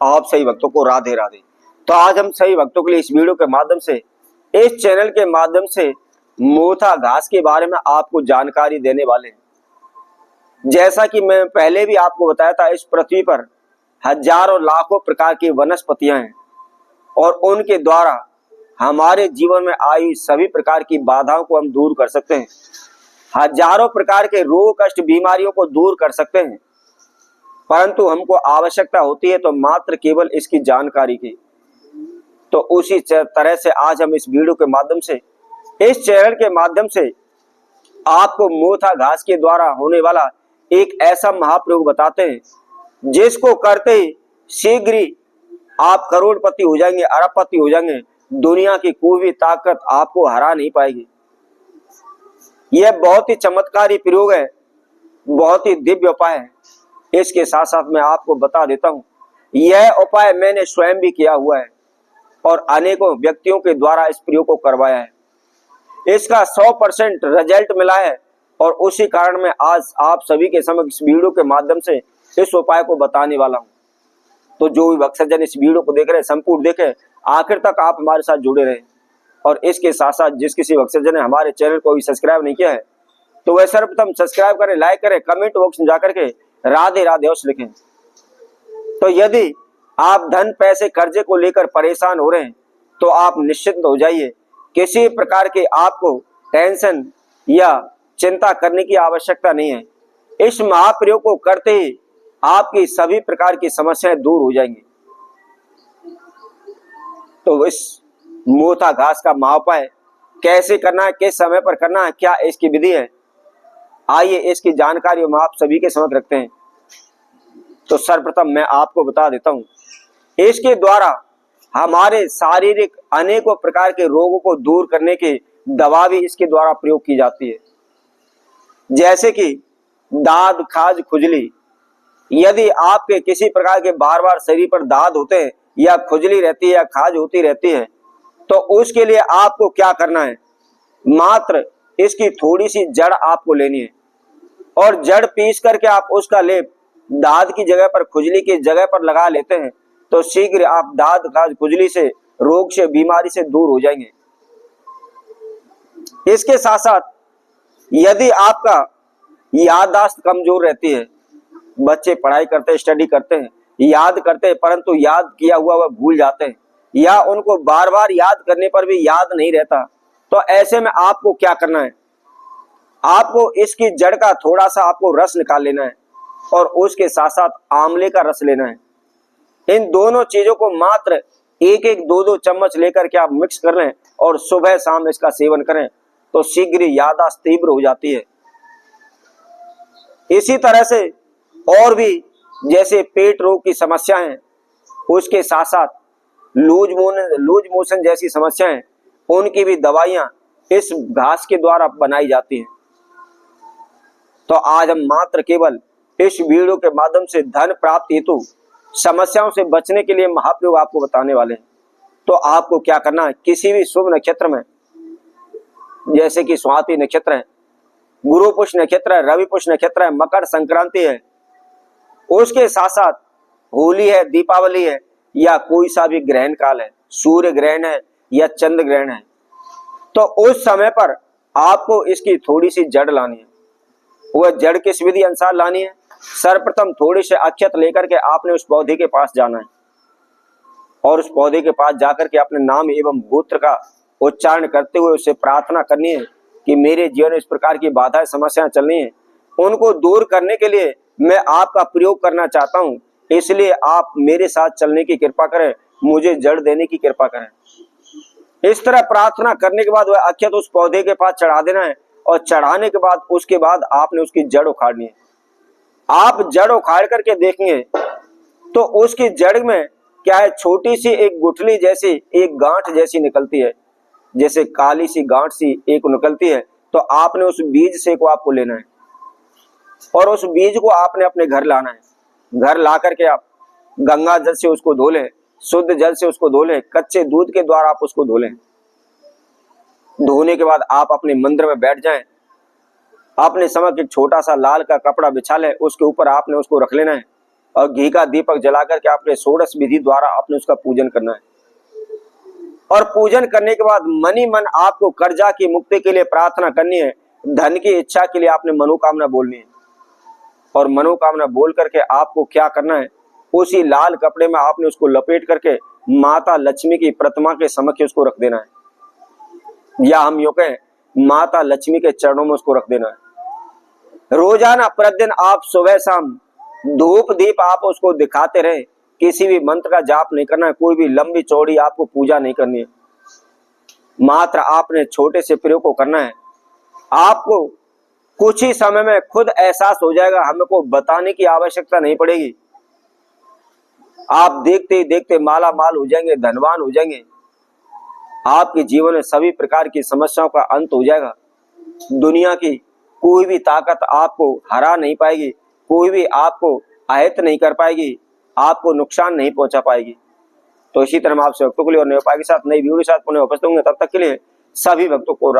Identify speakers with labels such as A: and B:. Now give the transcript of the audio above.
A: आप सही भक्तों को राधे राधे। तो आज हम सही भक्तों के लिए इस वीडियो के माध्यम से, इस चैनल के माध्यम से मोथा घास के बारे में आपको जानकारी देने वाले हैं। जैसा कि मैं पहले भी आपको बताया था, इस पृथ्वी पर हजारों लाखों प्रकार की वनस्पतियां हैं और उनके द्वारा हमारे जीवन में आई सभी प्रकार की बाधाओं को हम दूर कर सकते हैं। हजारों प्रकार के रोग कष्ट बीमारियों को दूर कर सकते हैं, परंतु हमको आवश्यकता होती है तो मात्र केवल इसकी जानकारी की। तो उसी तरह से आज हम इस वीडियो के माध्यम से, इस चैनल के माध्यम से आपको मोथा घास के द्वारा होने वाला एक ऐसा महाप्रयोग बताते हैं जिसको करते ही शीघ्र ही आप करोड़पति हो जाएंगे, अरबपति हो जाएंगे। दुनिया की कोई भी ताकत आपको हरा नहीं पाएगी। यह बहुत ही चमत्कारी प्रयोग है, बहुत ही दिव्य उपाय है। इसके साथ साथ मैं आपको बता देता हूं, यह उपाय मैंने स्वयं भी किया हुआ है और अनेकों व्यक्तियों के द्वारा इस प्रयोग को करवाया है। इसका 100% रिजल्ट मिला है और उसी कारण मैं आज आप सभी के समक्ष इस वीडियो के माध्यम से इस उपाय को बताने वाला हूं। तो जो भी भक्तजन इस वीडियो को देख रहे हैं, संपूर्ण देखें, आखिर तक आप हमारे साथ जुड़े रहें। और इसके साथ साथ जिस किसी भक्तजन ने हमारे चैनल को भी सब्सक्राइब नहीं किया है तो वह सर्वप्रथम सब्सक्राइब करें, लाइक करें, कमेंट बॉक्स में जाकर के राधे राधे अवश्य लिखें। तो यदि आप धन पैसे कर्जे को लेकर परेशान हो रहे हैं तो आप निश्चिंत हो जाइए। किसी प्रकार के आपको टेंशन या चिंता करने की आवश्यकता नहीं है। इस महाप्रयोग को करते ही आपकी सभी प्रकार की समस्याएं दूर हो जाएंगी। तो इस मोथा घास का महाउपाय कैसे करना है, किस समय पर करना है, क्या इसकी विधि है, आइए इसकी जानकारी हम आप सभी के समक्ष रखते हैं। तो सर्वप्रथम मैं आपको बता देता हूं, इसके द्वारा हमारे शारीरिक अनेकों प्रकार के रोगों को दूर करने की दवा भी इसके द्वारा प्रयोग की जाती है। जैसे कि दाद खाज खुजली, यदि आपके किसी प्रकार के बार बार शरीर पर दाद होते हैं या खुजली रहती है या खाज होती रहती है तो उसके लिए आपको क्या करना है, मात्र इसकी थोड़ी सी जड़ आपको लेनी है और जड़ पीस करके आप उसका लेप दाद की जगह पर, खुजली की जगह पर लगा लेते हैं तो शीघ्र आप दाद खाज खुजली से, रोग से, बीमारी से दूर हो जाएंगे। इसके साथ साथ यदि आपका याददाश्त कमजोर रहती है, बच्चे पढ़ाई करते हैं, स्टडी करते हैं, याद करते हैं परंतु याद किया हुआ वह भूल जाते हैं या उनको बार बार याद करने पर भी याद नहीं रहता, तो ऐसे में आपको क्या करना है, आपको इसकी जड़ का थोड़ा सा आपको रस निकाल लेना है और उसके साथ साथ आंवले का रस लेना है। इन दोनों चीजों को मात्र एक एक दो दो चम्मच लेकर के आप मिक्स कर लें और सुबह शाम इसका सेवन करें तो शीघ्र याददाश्त तीव्र हो जाती है। इसी तरह से और भी जैसे पेट रोग की समस्या है, उसके साथ साथ लूज मोशन जैसी समस्याएं, उनकी भी दवाइयां इस घास के द्वारा बनाई जाती हैं। तो आज हम मात्र केवल इस वीडियो के माध्यम से धन प्राप्ति हेतु समस्याओं से बचने के लिए महाप्रयोग आपको बताने वाले हैं। तो आपको क्या करना है, किसी भी शुभ नक्षत्र में, जैसे कि स्वाति नक्षत्र है, गुरु पुष्य नक्षत्र है, रवि पुष्य नक्षत्र है, मकर संक्रांति है, उसके साथ साथ होली है, दीपावली है या कोई सा भी ग्रहण काल है, सूर्य ग्रहण है या चंद्र ग्रहण है, तो उस समय पर आपको इसकी थोड़ी सी जड़ लानी है। वह जड़ किस विधि अनुसार लानी है, सर्वप्रथम थोड़ी से अक्षत लेकर के आपने उस पौधे के पास जाना है और उस पौधे के पास जाकर के अपने नाम एवं गोत्र का उच्चारण करते हुए उससे प्रार्थना करनी है कि मेरे जीवन में इस प्रकार की बाधाएं समस्याएं चल रही हैं, उनको दूर करने के लिए मैं आपका प्रयोग करना चाहता हूं, इसलिए आप मेरे साथ चलने की कृपा करें, मुझे जड़ देने की कृपा करें। इस तरह प्रार्थना करने के बाद वह अक्षत उस पौधे के पास चढ़ा देना है और चढ़ाने के बाद उसके बाद आपने उसकी जड़ उखाड़नी है। आप जड़ उखाड़ करके देखेंगे तो उसकी जड़ में क्या है, छोटी सी एक गुठली जैसी, एक गांठ जैसी निकलती है, जैसे काली सी गांठ सी एक निकलती है। तो आपने उस बीज से को आपको लेना है और उस बीज को आपने अपने घर लाना है। घर ला करके आप गंगा जल से उसको धो लें, शुद्ध जल से उसको धो लें, कच्चे दूध के द्वारा आप उसको धो लें। धोने के बाद आप अपने मंदिर में बैठ जाएं, अपने समक्ष एक छोटा सा लाल का कपड़ा बिछा लें, उसके ऊपर आपने उसको रख लेना है और घी का दीपक जला करके आपने षोडश विधि द्वारा आपने उसका पूजन करना है। और पूजन करने के बाद मन ही मन आपको कर्जा की मुक्ति के लिए प्रार्थना करनी है, धन की इच्छा के लिए आपने मनोकामना बोलनी है। और मनोकामना बोल करके आपको क्या करना है, उसी लाल कपड़े में आपने उसको लपेट करके माता लक्ष्मी की प्रतिमा के समक्ष उसको रख देना है, या हम यूं कहें माता लक्ष्मी के चरणों में उसको रख देना है। रोजाना प्रतिदिन आप सुबह शाम धूप दीप आप उसको दिखाते रहे। किसी भी मंत्र का जाप नहीं करना है, कोई भी लंबी चौड़ी आपको पूजा नहीं करनी है, मात्र आपने छोटे से प्रयोग को करना है। आपको कुछ ही समय में खुद एहसास हो जाएगा, हमको बताने की आवश्यकता नहीं पड़ेगी। आप देखते ही देखते माला माल हो जाएंगे, धनवान हो जाएंगे। आपके जीवन में सभी प्रकार की समस्याओं का अंत हो जाएगा। दुनिया की कोई भी ताकत आपको हरा नहीं पाएगी, कोई भी आपको आहत नहीं कर पाएगी, आपको नुकसान नहीं पहुंचा पाएगी। तो इसी तरह मैं आपसे भक्तों के लिए और नए उपाय के साथ नई वीडियो के साथ पुनः उपस्थित होंगे। तब तक के लिए सभी भक्तों को